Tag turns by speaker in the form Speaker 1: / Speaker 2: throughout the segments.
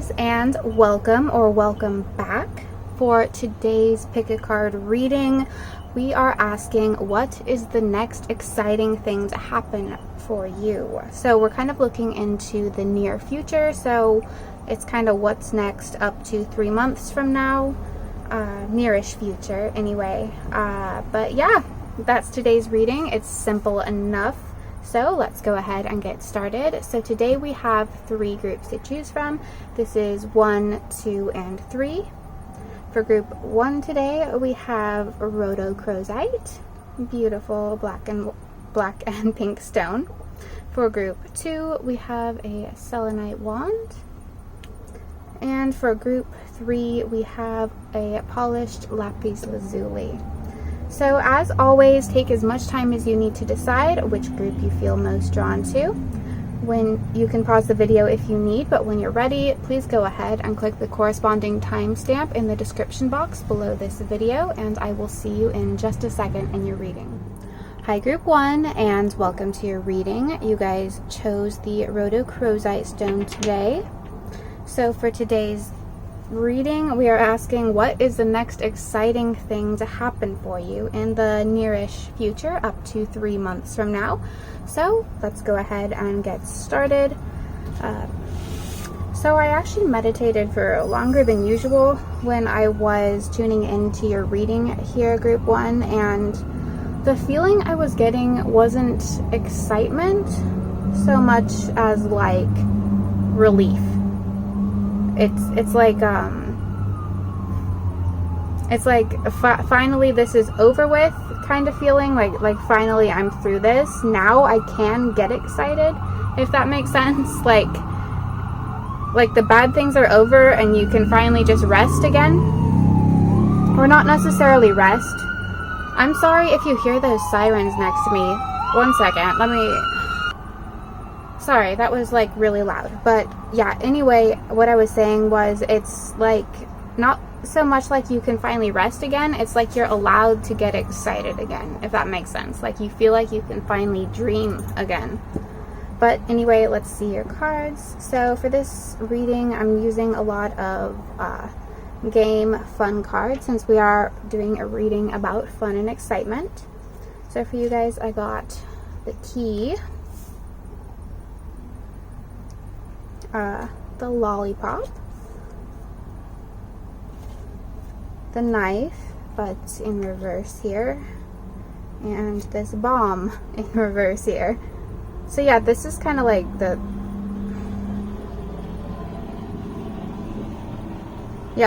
Speaker 1: guys, and welcome back. For today's pick a card reading, we are asking, what is the next exciting thing to happen for you? So we're kind of looking into the near future, so it's kind of what's next up to 3 months from now, nearish future anyway. But yeah, that's today's reading. It's simple enough. So let's go ahead and get started. So today we have 3 groups to choose from. This is 1, 2, and 3. For group 1 today, we have rhodochrosite, beautiful black and pink stone. For group 2, we have a selenite wand. And for group 3, we have a polished lapis lazuli. So as always, take as much time as you need to decide which group you feel most drawn to. When you can pause the video if you need, but when you're ready, please go ahead and click the corresponding timestamp in the description box below this video, and I will see you in just a second in your reading. Hi group 1, and welcome to your reading. You guys chose the rhodochrosite stone today. So for today's reading, we are asking, what is the next exciting thing to happen for you in the nearish future up to 3 months from now? So let's go ahead and get started. So I actually meditated for longer than usual when I was tuning into your reading here, group 1, and the feeling I was getting wasn't excitement so much as like relief. It's like finally this is over with kind of feeling, like finally I'm through this. Now I can get excited, if that makes sense. Like the bad things are over and you can finally just rest again. Or not necessarily rest. I'm sorry if you hear those sirens next to me. 1 second, sorry, that was like really loud. But yeah, anyway, what I was saying was, it's like not so much like you can finally rest again, it's like you're allowed to get excited again, if that makes sense. Like you feel like you can finally dream again. But anyway, let's see your cards. So for this reading, I'm using a lot of game fun cards, since we are doing a reading about fun and excitement. So for you guys, I got the key, the lollipop, the knife, but in reverse here, and this bomb in reverse here. So yeah, this is kind of like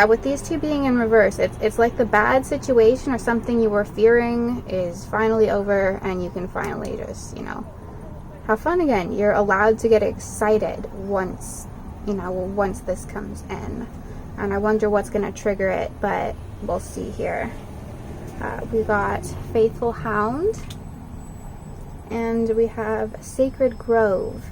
Speaker 1: with these two being in reverse, it's like the bad situation or something you were fearing is finally over, and you can finally just, have fun again. You're allowed to get excited once this comes in. And I wonder what's going to trigger it, but we'll see here. We got Faithful Hound, and we have Sacred Grove.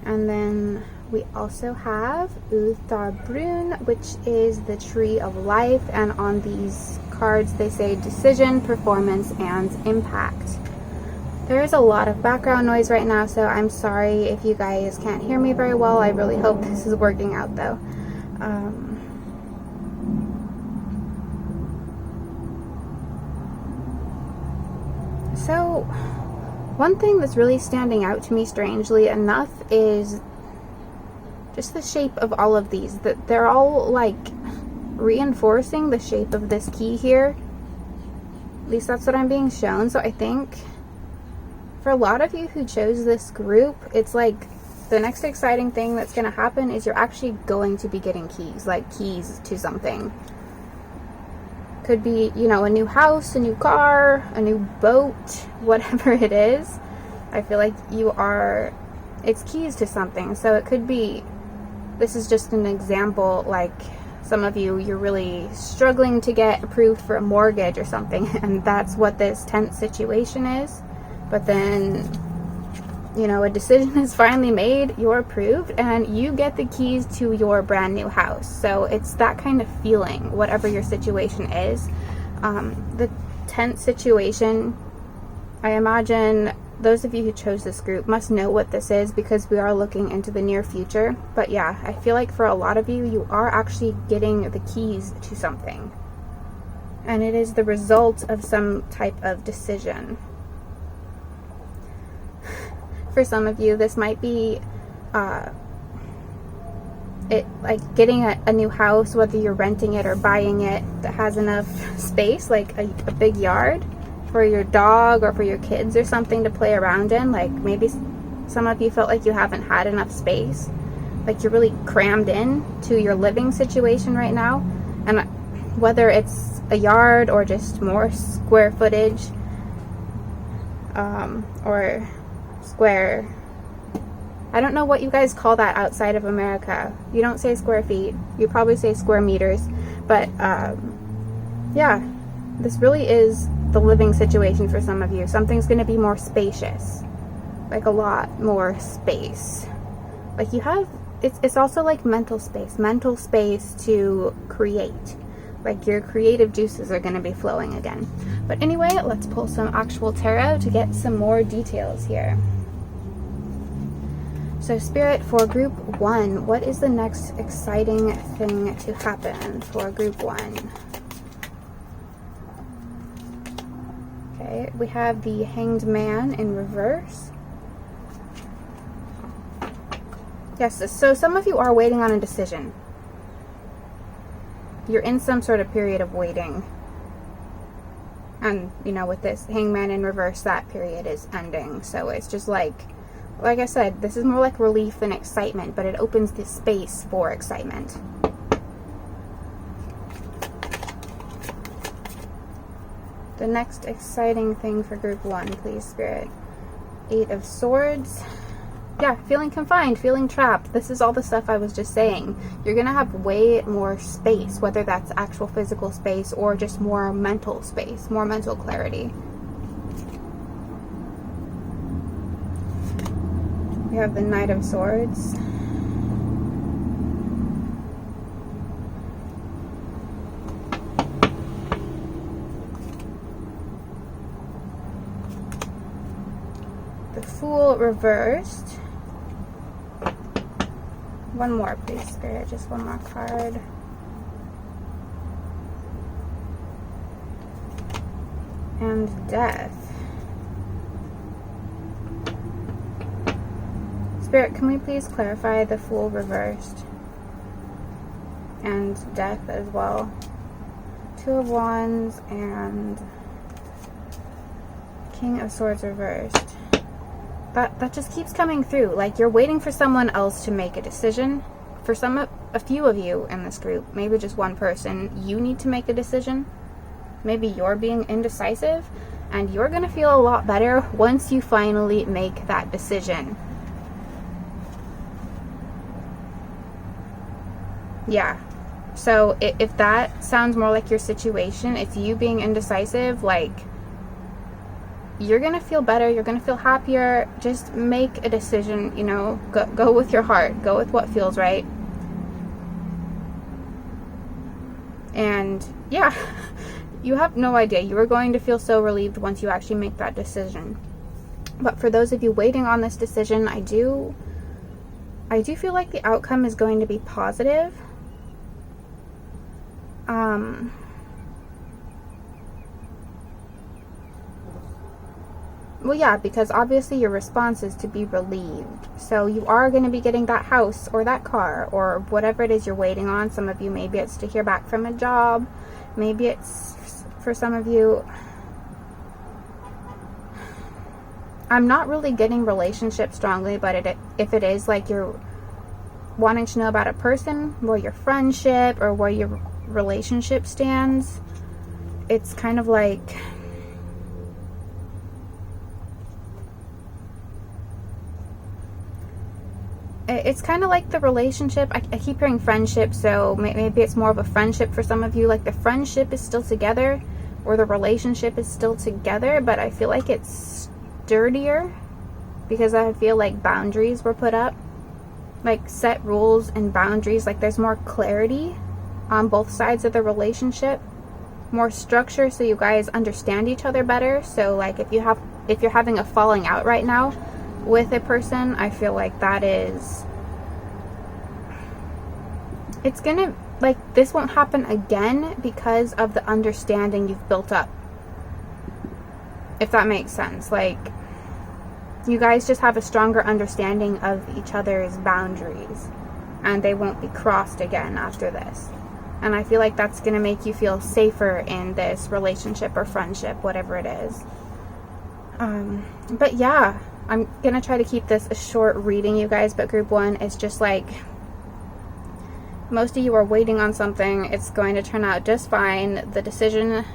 Speaker 1: And then we also have Uthar Brun, which is the Tree of Life. And on these cards, they say decision, performance, and impact. There is a lot of background noise right now, so I'm sorry if you guys can't hear me very well. I really hope this is working out though. So one thing that's really standing out to me, strangely enough, is just the shape of all of these. That they're all like reinforcing the shape of this key here. At least that's what I'm being shown. So I think for a lot of you who chose this group, it's like the next exciting thing that's going to happen is you're actually going to be getting keys, like keys to something. Could be, a new house, a new car, a new boat, whatever it is. I feel like it's keys to something. So it could be, this is just an example, like some of you're really struggling to get approved for a mortgage or something, and that's what this tense situation is. But then, a decision is finally made, you're approved, and you get the keys to your brand new house. So it's that kind of feeling, whatever your situation is. The tense situation, I imagine those of you who chose this group must know what this is, because we are looking into the near future. But yeah, I feel like for a lot of you, you are actually getting the keys to something. And it is the result of some type of decision. For some of you, this might be like getting a new house, whether you're renting it or buying it, that has enough space, like a big yard for your dog or for your kids or something to play around in. Like maybe some of you felt like you haven't had enough space, like you're really crammed in to your living situation right now. And whether it's a yard or just more square footage, or square, I don't know what you guys call that outside of America. You don't say square feet, you probably say square meters. But yeah, this really is the living situation for some of you. Something's going to be more spacious, like a lot more space. Like you have, it's also like mental space to create. Like your creative juices are going to be flowing again. But anyway, let's pull some actual tarot to get some more details here. So Spirit, for group 1, what is the next exciting thing to happen for group 1? Okay, we have the Hanged Man in reverse. Yes, so some of you are waiting on a decision. You're in some sort of period of waiting. And, you know, with this Hangman in reverse, that period is ending. So it's just like I said, this is more like relief than excitement, but it opens the space for excitement. The next exciting thing for group 1, please, Spirit. 8 of Swords. Yeah, feeling confined, feeling trapped. This is all the stuff I was just saying. You're going to have way more space, whether that's actual physical space or just more mental space, more mental clarity. We have the Knight of Swords. The Fool reversed. One more, please, Spirit. Just one more card. And Death. Spirit, can we please clarify the Fool reversed? And Death as well. 2 of Wands and King of Swords reversed. That just keeps coming through. Like you're waiting for someone else to make a decision. For a few of you in this group, maybe just one person, you need to make a decision. Maybe you're being indecisive, and you're gonna feel a lot better once you finally make that decision. Yeah. So if that sounds more like your situation, it's you being indecisive, like you're gonna feel better, you're gonna feel happier. Just make a decision, you know, go with your heart, go with what feels right. And yeah, you have no idea, you are going to feel so relieved once you actually make that decision. But for those of you waiting on this decision, I do feel like the outcome is going to be positive. Well, yeah, because obviously your response is to be relieved. So you are going to be getting that house or that car or whatever it is you're waiting on. Some of you, maybe it's to hear back from a job. Maybe it's, for some of you, I'm not really getting relationship strongly, but if it is like you're wanting to know about a person, where your friendship or where your relationship stands, it's kind of like the relationship. I keep hearing friendship, so maybe it's more of a friendship for some of you. Like the friendship is still together or the relationship is still together, but I feel like it's sturdier because I feel like boundaries were put up, like set rules and boundaries. Like there's more clarity on both sides of the relationship, more structure, so you guys understand each other better. So like if you have if you're having a falling out right now with a person, I feel like that is, it's gonna, like, this won't happen again because of the understanding you've built up. If that makes sense. Like, you guys just have a stronger understanding of each other's boundaries, and they won't be crossed again after this. And I feel like that's going to make you feel safer in this relationship or friendship, whatever it is. But yeah, I'm going to try to keep this a short reading, you guys. But group 1 is just like, most of you are waiting on something. It's going to turn out just fine. The decision,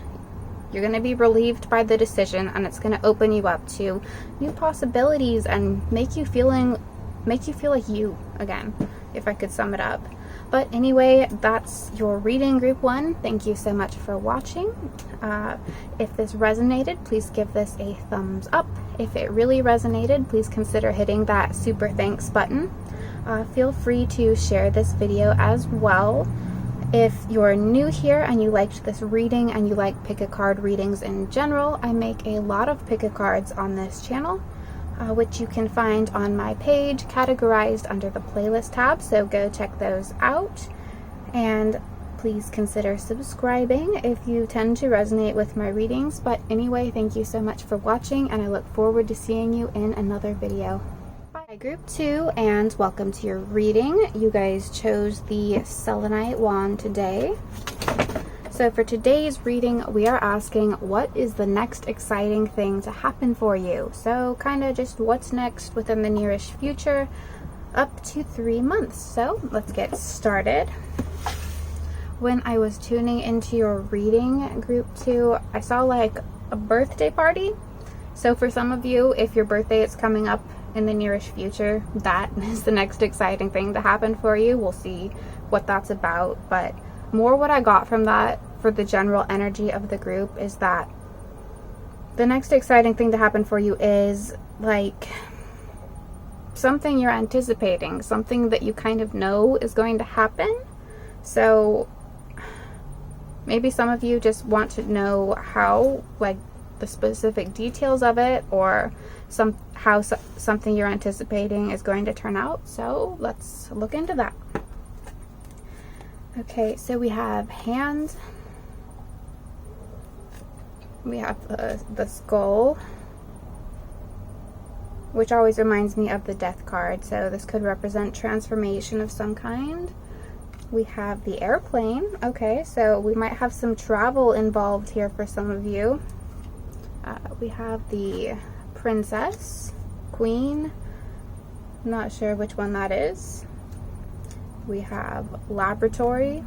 Speaker 1: you're going to be relieved by the decision, and it's going to open you up to new possibilities and make you feel like you again, if I could sum it up. But anyway, that's your reading, group 1. Thank you so much for watching. If this resonated, please give this a thumbs up. If it really resonated, please consider hitting that super thanks button. Feel free to share this video as well. If you're new here and you liked this reading and you like pick a card readings in general, I make a lot of pick a cards on this channel, which you can find on my page categorized under the playlist tab, so go check those out. And please consider subscribing if you tend to resonate with my readings. But anyway, thank you so much for watching, and I look forward to seeing you in another video. Hi group 2, and welcome to your reading. You guys chose the selenite wand today. So for today's reading, we are asking, what is the next exciting thing to happen for you? So kind of just what's next within the nearest future, up to 3 months. So let's get started. When I was tuning into your reading, group 2, I saw like a birthday party. So for some of you, if your birthday is coming up in the nearest future, that is the next exciting thing to happen for you. We'll see what that's about, but more what I got from that for the general energy of the group is that the next exciting thing to happen for you is like something you're anticipating, something that you kind of know is going to happen. So maybe some of you just want to know how, like the specific details of it, or how something you're anticipating is going to turn out. So let's look into that. Okay, so we have hand, we have the skull, which always reminds me of the death card, so this could represent transformation of some kind. We have the airplane. Okay, so we might have some travel involved here for some of you. We have the princess, queen, not sure which one that is. We have laboratory,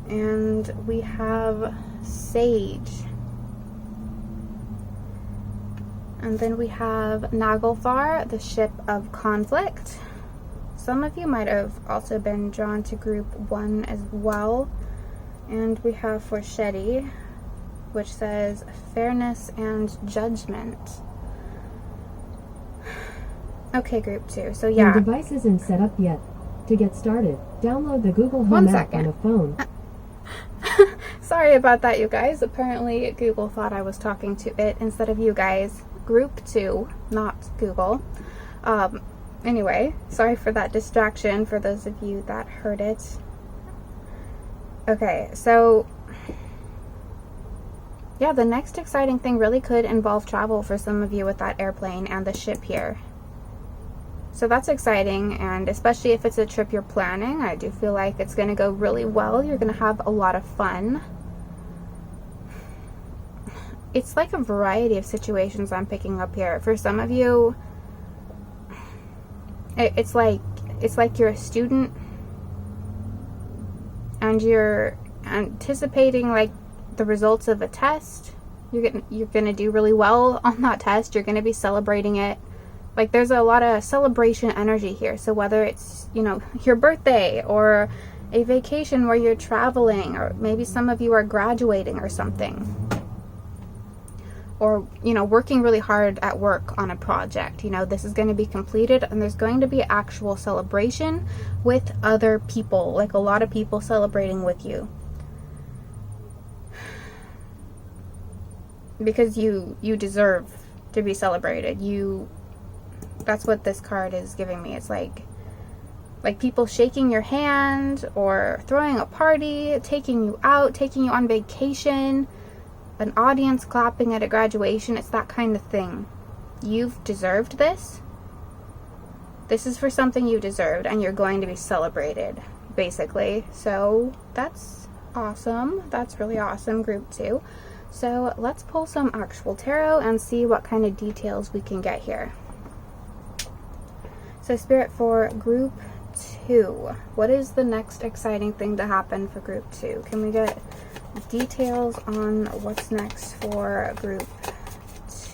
Speaker 1: and we have sage. And then we have Naglfar, the ship of conflict. Some of you might have also been drawn to group 1 as well. And we have Forchetti, which says fairness and judgment. Okay, group 2. So yeah.
Speaker 2: Your device isn't set up yet. To get started, download the Google Home app on a phone.
Speaker 1: Sorry about that, you guys. Apparently Google thought I was talking to it instead of you guys. Group 2, not Google. Anyway, sorry for that distraction for those of you that heard it. Okay, so yeah, the next exciting thing really could involve travel for some of you with that airplane and the ship here. So that's exciting, and especially if it's a trip you're planning, I do feel like it's going to go really well. You're going to have a lot of fun. It's like a variety of situations I'm picking up here. For some of you, it's like you're a student and you're anticipating like the results of a test. You're gonna do really well on that test. You're gonna be celebrating it. Like there's a lot of celebration energy here. So whether it's, you know, your birthday or a vacation where you're traveling, or maybe some of you are graduating or something, or, you know, working really hard at work on a project, you know, this is going to be completed and there's going to be actual celebration with other people, like a lot of people celebrating with you. because you deserve to be celebrated. That's what this card is giving me. It's like people shaking your hand or throwing a party, taking you out, taking you on vacation, an audience clapping at a graduation. It's that kind of thing. You've deserved this. This is for something you deserved, and you're going to be celebrated, basically. So that's awesome. That's really awesome, group 2. So let's pull some actual tarot and see what kind of details we can get here. So Spirit, for group 2, what is the next exciting thing to happen for group 2? Can we get details on what's next for group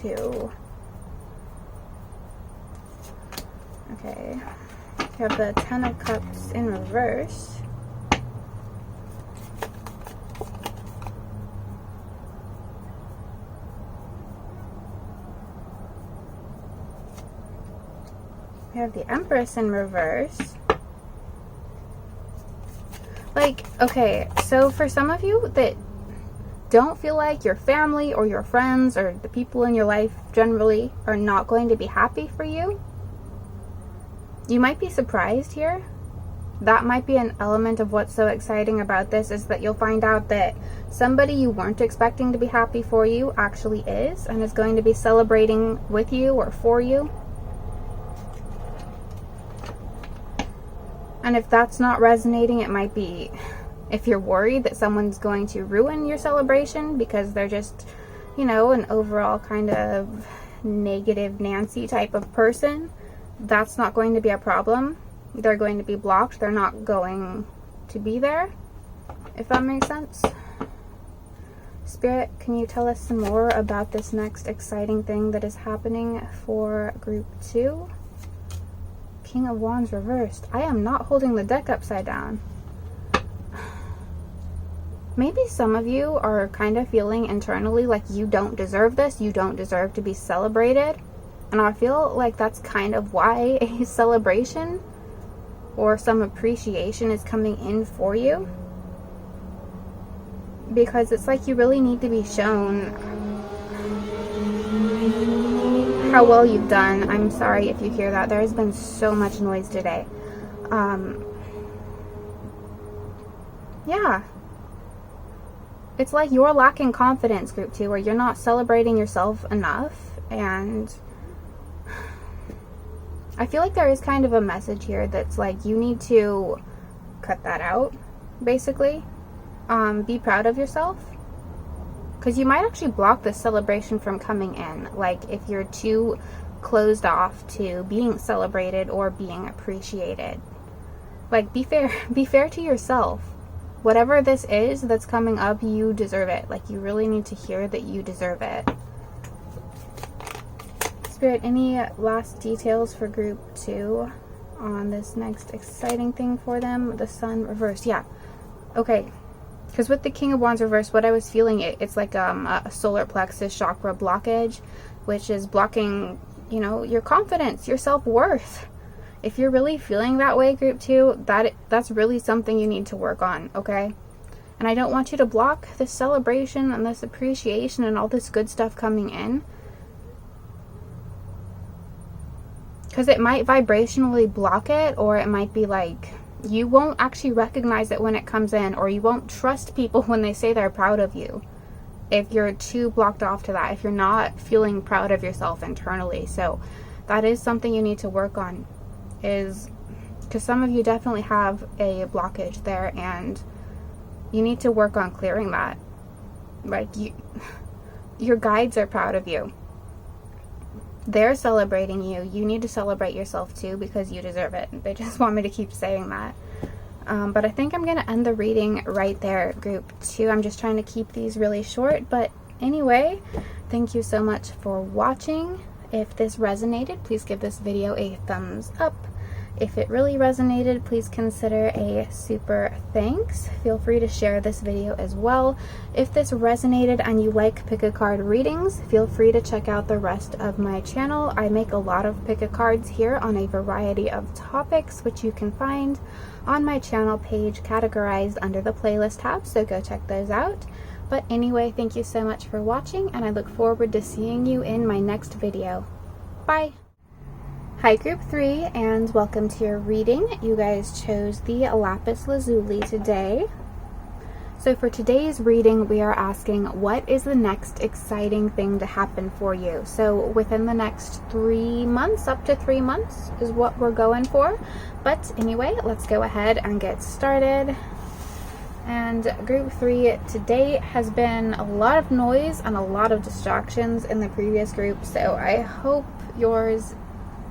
Speaker 1: 2? Okay, we have the 10 of Cups in reverse. We have the Empress in reverse. Like, okay, so for some of you that don't feel like your family or your friends or the people in your life generally are not going to be happy for you, you might be surprised here. That might be an element of what's so exciting about this, is that you'll find out that somebody you weren't expecting to be happy for you actually is, and is going to be celebrating with you or for you. And if that's not resonating, it might be if you're worried that someone's going to ruin your celebration because they're just, you know, an overall kind of negative Nancy type of person. That's not going to be a problem. They're going to be blocked. They're not going to be there, if that makes sense. Spirit, can you tell us some more about this next exciting thing that is happening for group 2? King of Wands reversed. I am not holding the deck upside down. Maybe some of you are kind of feeling internally like you don't deserve this. You don't deserve to be celebrated. And I feel like that's kind of why a celebration or some appreciation is coming in for you. Because it's like you really need to be shown how well you've done. I'm sorry if you hear that. There has been so much noise today. Yeah. It's like you're lacking confidence, group 2, or you're not celebrating yourself enough, and I feel like there is kind of a message here that's like you need to cut that out, basically. Be proud of yourself, because you might actually block this celebration from coming in. Like if you're too closed off to being celebrated or being appreciated. Like be fair to yourself. Whatever this is that's coming up, you deserve it. Like you really need to hear that you deserve it. Spirit, any last details for group 2 on this next exciting thing for them? The Sun reversed. Yeah. Okay. Because with the King of Wands reversed, what I was feeling, it's like a solar plexus chakra blockage, which is blocking, you know, your confidence, your self-worth. If you're really feeling that way, group 2, that's really something you need to work on, okay? And I don't want you to block this celebration and this appreciation and all this good stuff coming in, because it might vibrationally block it, or it might be like you won't actually recognize it when it comes in, or you won't trust people when they say they're proud of you if you're too blocked off to that, if you're not feeling proud of yourself internally. So that is something you need to work on, is because some of you definitely have a blockage there, and you need to work on clearing that. Like your guides are proud of you. They're celebrating you. You need to celebrate yourself too, because you deserve it. They just want me to keep saying that. But I think I'm going to end the reading right there, group 2. I'm just trying to keep these really short. But anyway, thank you so much for watching. If this resonated, please give this video a thumbs up. If it really resonated, please consider a super thanks. Feel free to share this video as well. If this resonated and you like pick a card readings, feel free to check out the rest of my channel. I make a lot of pick a cards here on a variety of topics, which you can find on my channel page categorized under the playlist tab, so go check those out. But anyway, thank you so much for watching, and I look forward to seeing you in my next video. Bye! Hi Group 3, and welcome to your reading. You guys chose the lapis lazuli today. So for today's reading, we are asking, what is the next exciting thing to happen for you? So within the next 3 months, up to 3 months is what we're going for. But anyway, let's go ahead and get started. And Group 3, today has been a lot of noise and a lot of distractions in the previous group, so I hope yours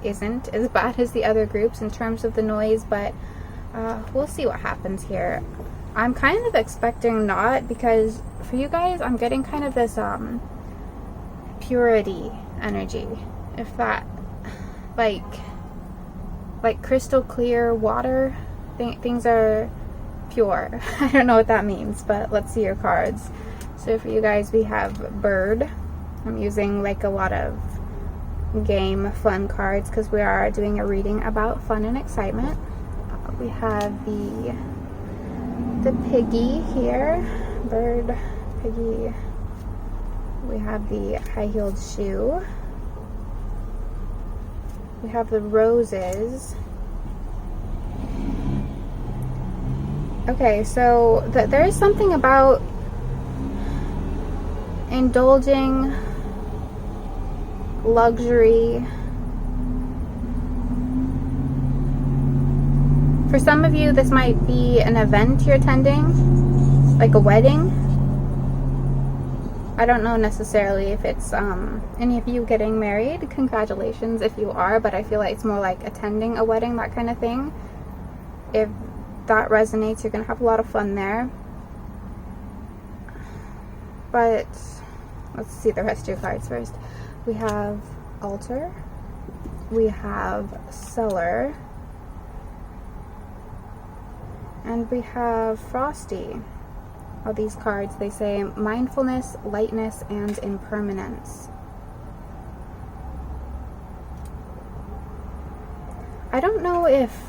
Speaker 1: isn't as bad as the other groups in terms of the noise, but we'll see what happens here. I'm kind of expecting not, because for you guys, I'm getting kind of this purity energy, if that, like crystal clear water, things are pure. I don't know what that means, but let's see your cards. So for you guys, we have bird. I'm using like a lot of game fun cards because we are doing a reading about fun and excitement. We have the piggy here, bird, piggy. We have the high-heeled shoe. We have the roses. Okay, so there is something about indulging luxury. For some of you, this might be an event you're attending, like a wedding. I don't know necessarily if it's any of you getting married. Congratulations if you are, but I feel like it's more like attending a wedding, that kind of thing. If that resonates, you're gonna have a lot of fun there. But let's see the rest of your cards first. We have altar, we have cellar, and we have frosty. All these cards, they say mindfulness, lightness, and impermanence. I don't know if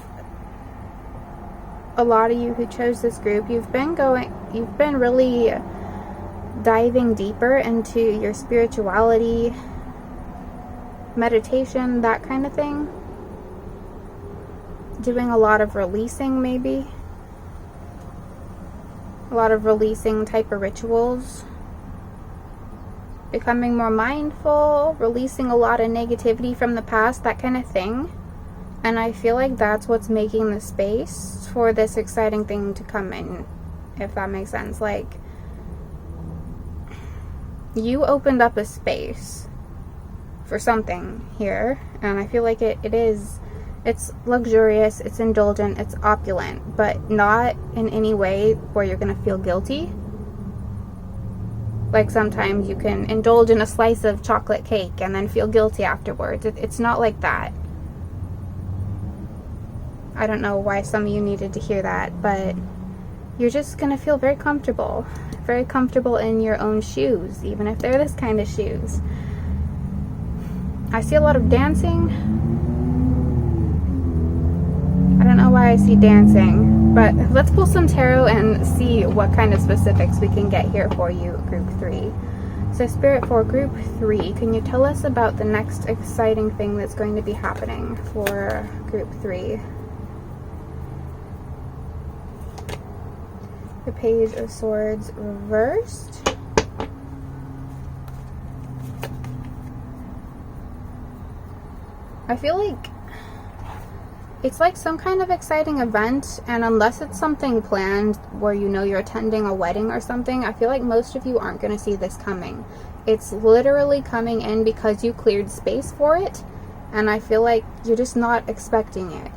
Speaker 1: a lot of you who chose this group, you've been really diving deeper into your spirituality, meditation, that kind of thing. Doing a lot of releasing, maybe. A lot of releasing type of rituals. Becoming more mindful, releasing a lot of negativity from the past, that kind of thing. And I feel like that's what's making the space for this exciting thing to come in, if that makes sense. Like, you opened up a space for something here, and I feel like it's luxurious, it's indulgent, it's opulent, but not in any way where you're gonna feel guilty. Like sometimes you can indulge in a slice of chocolate cake and then feel guilty afterwards. It's not like that. I don't know why some of you needed to hear that, but you're just gonna feel very comfortable in your own shoes, even if they're this kind of shoes. I see a lot of dancing. I don't know why I see dancing, but let's pull some tarot and see what kind of specifics we can get here for you, Group 3. So Spirit, for Group 3, can you tell us about the next exciting thing that's going to be happening for Group 3? The Page of Swords reversed. I feel like it's like some kind of exciting event, and unless it's something planned where you know you're attending a wedding or something, I feel like most of you aren't going to see this coming. It's literally coming in because you cleared space for it, and I feel like you're just not expecting it.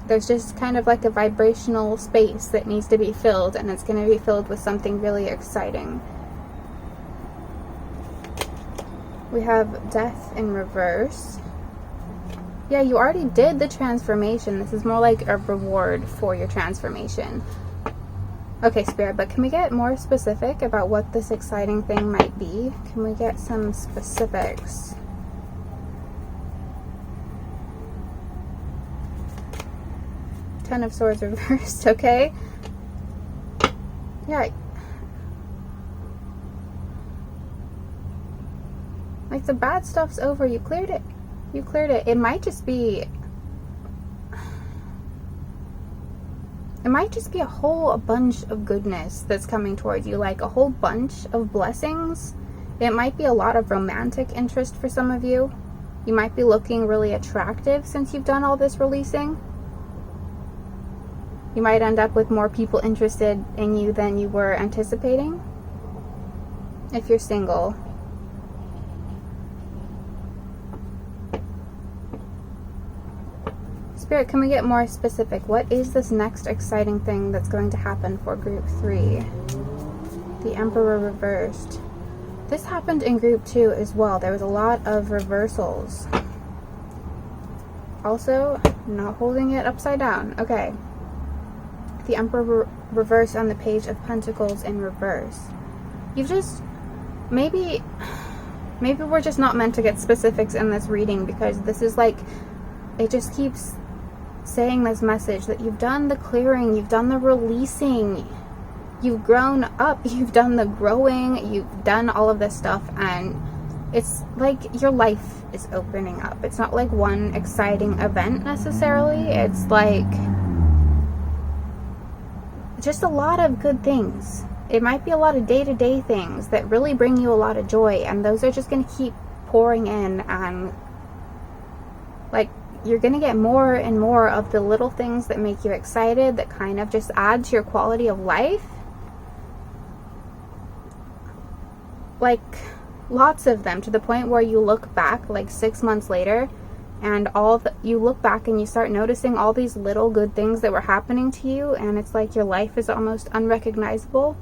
Speaker 1: There's just kind of like a vibrational space that needs to be filled, and it's going to be filled with something really exciting. We have Death in reverse. Yeah, you already did the transformation. This is more like a reward for your transformation. Okay, Spirit, but can we get more specific about what this exciting thing might be? Can we get some specifics? Ten of Swords reversed, okay? Yeah. Like, the bad stuff's over. You cleared it. You cleared it. It might just be a whole bunch of goodness that's coming towards you, like a whole bunch of blessings. It might be a lot of romantic interest for some of you. You might be looking really attractive since you've done all this releasing. You might end up with more people interested in you than you were anticipating. If you're single. Spirit, can we get more specific? What is this next exciting thing that's going to happen for group 3? The Emperor reversed. This happened in group 2 as well. There was a lot of reversals. Also, not holding it upside down. Okay. The Emperor reversed on the Page of Pentacles in reverse. You've just... Maybe we're just not meant to get specifics in this reading, because this is like... It just keeps saying this message that you've done the clearing, you've done the releasing, you've grown up, you've done the growing, you've done all of this stuff, and it's like your life is opening up. It's not like one exciting event necessarily. It's like just a lot of good things. It might be a lot of day-to-day things that really bring you a lot of joy, and those are just going to keep pouring in, and like you're going to get more and more of the little things that make you excited, that kind of just add to your quality of life. Like, lots of them, to the point where you look back like 6 months later, and you look back and you start noticing all these little good things that were happening to you, and it's like your life is almost unrecognizable.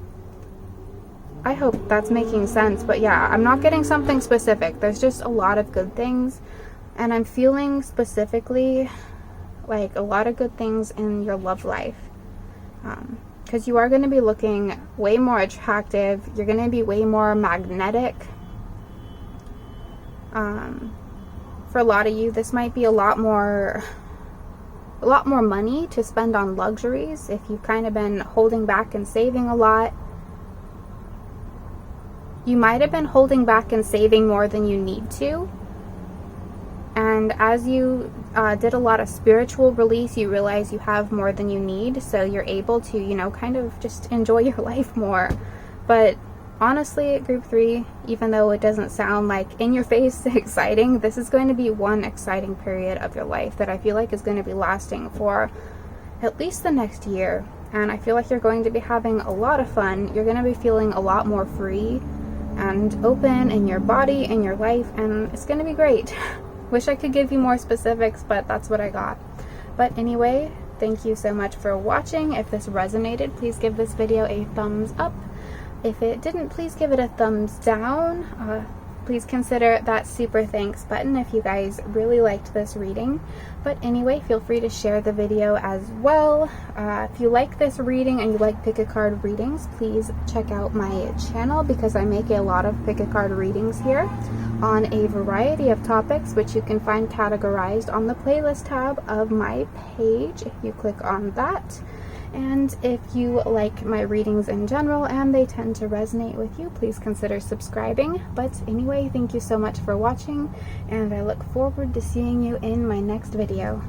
Speaker 1: I hope that's making sense, but yeah, I'm not getting something specific. There's just a lot of good things. And I'm feeling specifically like a lot of good things in your love life. Because you are going to be looking way more attractive. You're going to be way more magnetic. For a lot of you, this might be a lot more money to spend on luxuries. If you've kind of been holding back and saving a lot. You might have been holding back and saving more than you need to. And as you did a lot of spiritual release, you realize you have more than you need, so you're able to, you know, kind of just enjoy your life more. But honestly, group 3, even though it doesn't sound like in your face exciting, this is going to be one exciting period of your life that I feel like is going to be lasting for at least the next year. And I feel like you're going to be having a lot of fun. You're going to be feeling a lot more free and open in your body and your life, and it's going to be great. Wish I could give you more specifics, but that's what I got. But anyway, thank you so much for watching. If this resonated, please give this video a thumbs up. If it didn't, please give it a thumbs down. Please consider that super thanks button if you guys really liked this reading. But anyway, feel free to share the video as well. If you like this reading and you like pick a card readings, please check out my channel, because I make a lot of pick a card readings here on a variety of topics, which you can find categorized on the playlist tab of my page if you click on that. And if you like my readings in general and they tend to resonate with you, please consider subscribing. But anyway, thank you so much for watching, and I look forward to seeing you in my next video.